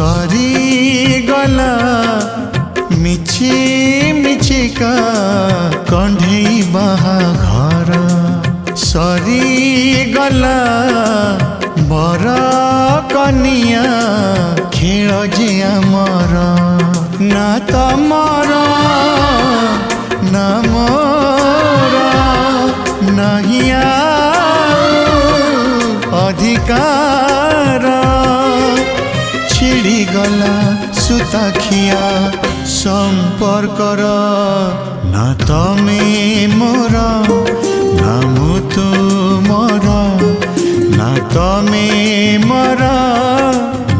सरी गला मिछि मिछिका कंढेई बाहाघर सरी गला बर कनिया खेल जे आमर ना तमर ना मोर नहीं अधिकार छिड़ी गला सुताखिया संपर्कर ना तमे मोर ना मु तुमर ना तमे मोर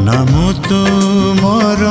ना मु तुमर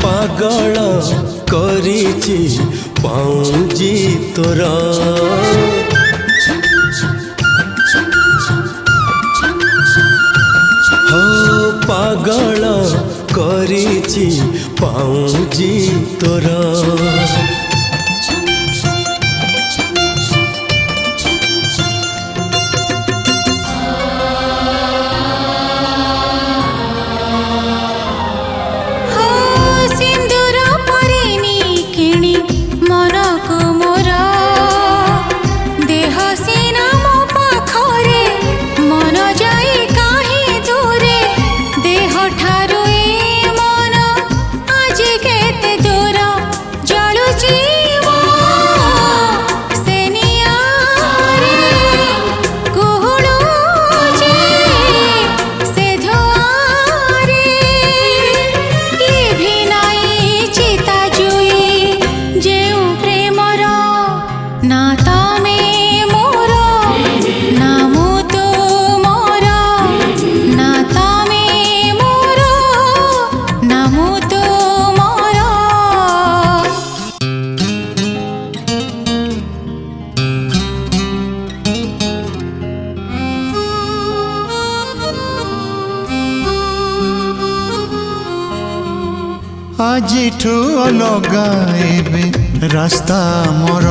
पागल करिछि पाउजी तोरा हो पागल करिछि पाउजी तोरा आजिठू अलगा एबे रास्ता मोर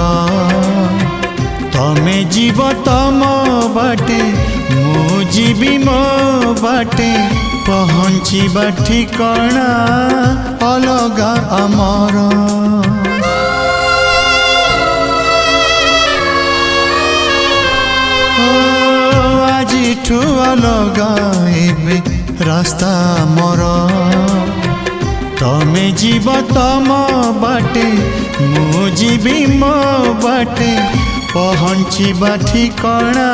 तमे जीव तम बाटे मु जीवी मो बाटे पहुँचीबा ठिकाना अलगा आमर आजिठू अलगा एबे रास्ता मोर तमे जीव तम बाटे मु जीवी मो बाटे पहुँचीबा ठिकाना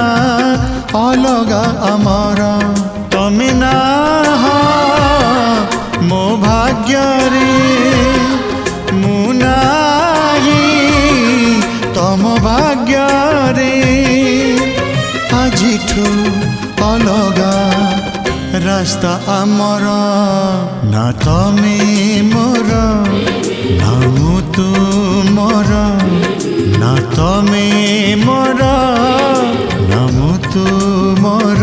अलगा आमर तमे ना मो भाग्य रे मु नाही तम भाग्य रे आजिठू अलगा रास्ता आमर ना तमे मोर ना मु तुमर ना तमे मोर ना मु तुमर